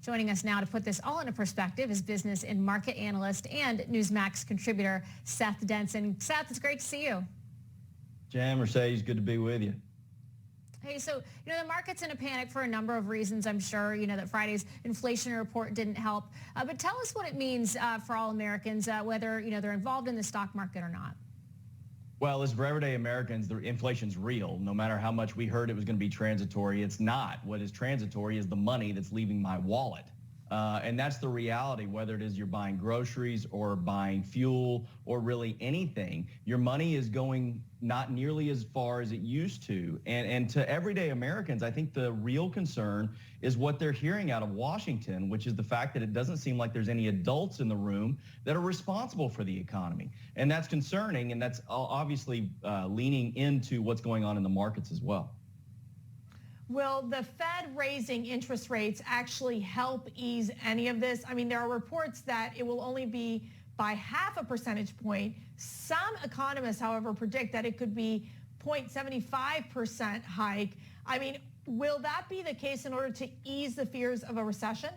Joining us now to put this all into perspective is business and market analyst and Newsmax contributor Seth Denson. Seth, it's great to see you. Jan, Mercedes, good to be with you. Hey, so, the market's in a panic for a number of reasons, I'm sure. That Friday's inflation report didn't help. But tell us what it means for all Americans, whether, they're involved in the stock market or not. Well, as for everyday Americans, the inflation's real. No matter how much we heard it was going to be transitory, it's not. What is transitory is the money that's leaving my wallet. And that's the reality, whether it is you're buying groceries or buying fuel or really anything. Your money is going not nearly as far as it used to. And to everyday Americans, I think the real concern is what they're hearing out of Washington, which is the fact that it doesn't seem like there's any adults in the room that are responsible for the economy. And that's concerning, and that's obviously leaning into what's going on in the markets as well. Will the Fed raising interest rates actually help ease any of this? I mean, there are reports that it will only be by 0.5 percentage point. Some economists, however, predict that it could be 0.75% hike. I mean, will that be the case in order to ease the fears of a recession?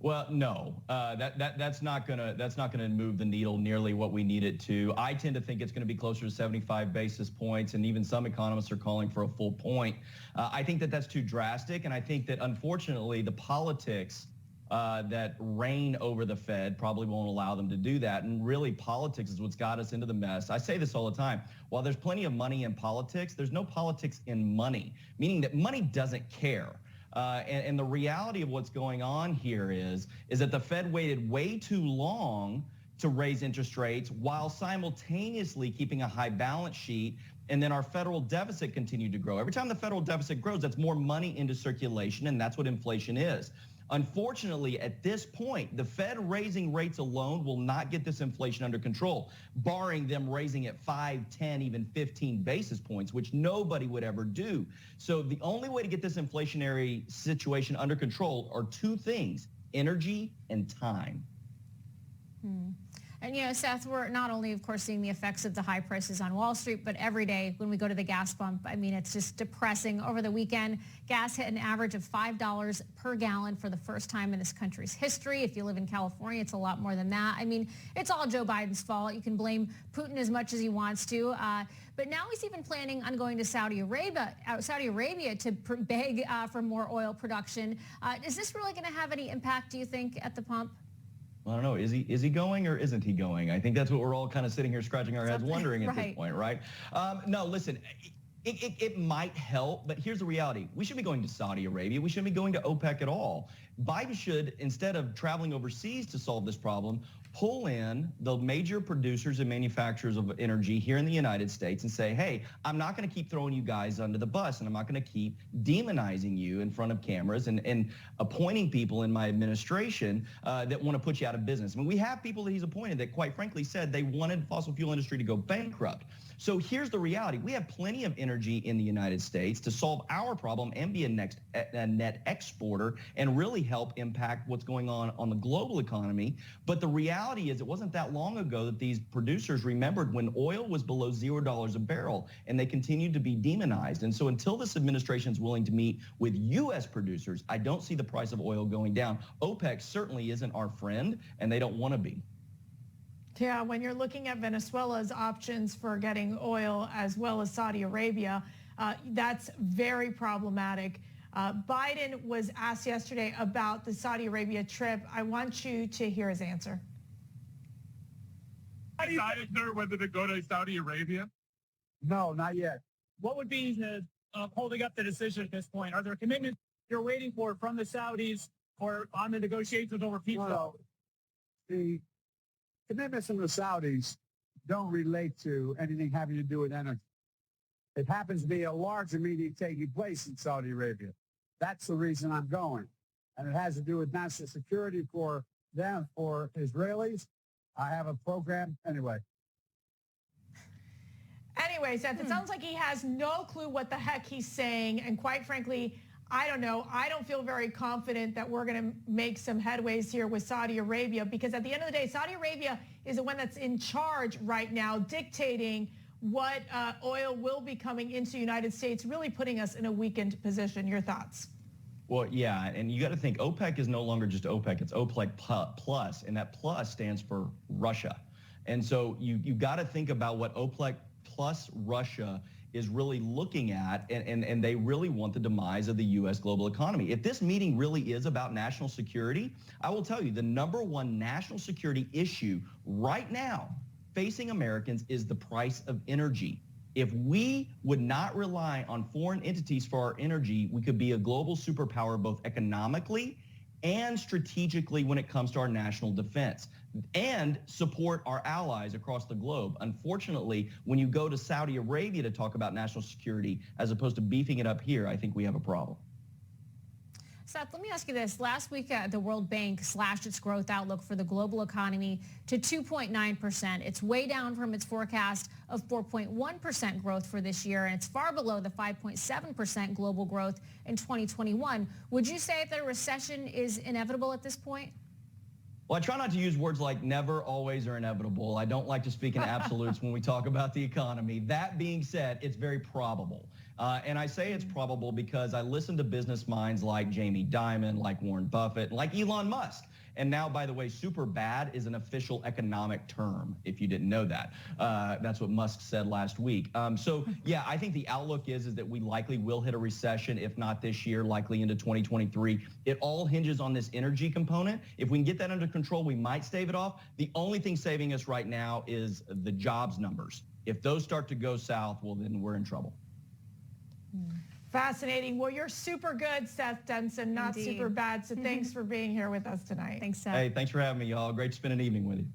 Well, no, that's not gonna move the needle nearly what we need it to. I tend to think it's going to be closer to 75 basis points, and even some economists are calling for a full point. I think that that's too drastic, and I think that unfortunately the politics that reign over the Fed probably won't allow them to do that. And really, politics is what's got us into the mess. I say this all the time. While there's plenty of money in politics, there's no politics in money, meaning that money doesn't care. And the reality of what's going on here is that the Fed waited way too long to raise interest rates while simultaneously keeping a high balance sheet. And then our federal deficit continued to grow. Every time the federal deficit grows, that's more money into circulation, and that's what inflation is. Unfortunately, at this point, the Fed raising rates alone will not get this inflation under control, barring them raising it 5, 10, even 15 basis points, which nobody would ever do. So the only way to get this inflationary situation under control are two things: energy and time. And, Seth, we're not only, of course, seeing the effects of the high prices on Wall Street, but every day when we go to the gas pump, I mean, it's just depressing. Over the weekend, gas hit an average of $5 per gallon for the first time in this country's history. If you live in California, it's a lot more than that. I mean, it's all Joe Biden's fault. You can blame Putin as much as he wants to. But now he's even planning on going to Saudi Arabia to beg for more oil production. Is this really going to have any impact, do you think, at the pump? I don't know. Is he going or isn't he going? I think that's what we're all kind of sitting here scratching our heads wondering at this point, right? No, listen, it might help, but here's the reality. We should be going to Saudi Arabia. We shouldn't be going to OPEC at all. Biden should, instead of traveling overseas to solve this problem, pull in the major producers and manufacturers of energy here in the United States and say, hey, I'm not going to keep throwing you guys under the bus, and I'm not going to keep demonizing you in front of cameras and appointing people in my administration that want to put you out of business. I mean, we have people that he's appointed that, quite frankly, said they wanted fossil fuel industry to go bankrupt. So here's the reality. We have plenty of energy in the United States to solve our problem and be a net exporter and really help impact what's going on the global economy. But the reality is it wasn't that long ago that these producers remembered when oil was below $0 a barrel, and they continued to be demonized. And so until this administration is willing to meet with U.S. producers, I don't see the price of oil going down. OPEC certainly isn't our friend, and they don't want to be. Yeah, when you're looking at Venezuela's options for getting oil as well as Saudi Arabia, that's very problematic. Biden was asked yesterday about the Saudi Arabia trip. I want you to hear his answer. Decided, sir, whether to go to Saudi Arabia? No, not yet. What would be the holding up the decision at this point? Are there commitments you're waiting for from the Saudis or on the negotiations over peace? Well, the commitments from the Saudis don't relate to anything having to do with energy. It happens to be a larger meeting taking place in Saudi Arabia. That's the reason I'm going. And it has to do with national security for them, for Israelis. I have a program anyway. Anyway, Seth, it sounds like he has no clue what the heck he's saying. And quite frankly, I don't know. I don't feel very confident that we're going to make some headways here with Saudi Arabia, because at the end of the day, Saudi Arabia is the one that's in charge right now, dictating what oil will be coming into the United States, really putting us in a weakened position. Your thoughts? Well, yeah, and you got to think OPEC is no longer just OPEC; it's OPEC plus, and that plus stands for Russia. And so you got to think about what OPEC plus Russia is really looking at, and they really want the demise of the U.S. global economy. If this meeting really is about national security, I will tell you the number one national security issue right now facing Americans is the price of energy. If we would not rely on foreign entities for our energy, we could be a global superpower both economically and strategically when it comes to our national defense and support our allies across the globe. Unfortunately, when you go to Saudi Arabia to talk about national security as opposed to beefing it up here, I think we have a problem. Seth, let me ask you this. Last week, the World Bank slashed its growth outlook for the global economy to 2.9%. It's way down from its forecast of 4.1% growth for this year, and it's far below the 5.7% global growth in 2021. Would you say that a recession is inevitable at this point? Well, I try not to use words like never, always, or inevitable. I don't like to speak in absolutes when we talk about the economy. That being said, it's very probable. And I say it's probable because I listen to business minds like Jamie Dimon, like Warren Buffett, like Elon Musk. And now, by the way, super bad is an official economic term, if you didn't know that. That's what Musk said last week. So, yeah, I think the outlook is that we likely will hit a recession, if not this year, likely into 2023. It all hinges on this energy component. If we can get that under control, we might stave it off. The only thing saving us right now is the jobs numbers. If those start to go south, well, then we're in trouble. Fascinating. Well, you're super good, Seth Denson, not Indeed. super bad. So thanks for being here with us tonight. Thanks, Seth. Hey, thanks for having me, y'all. Great to spend an evening with you.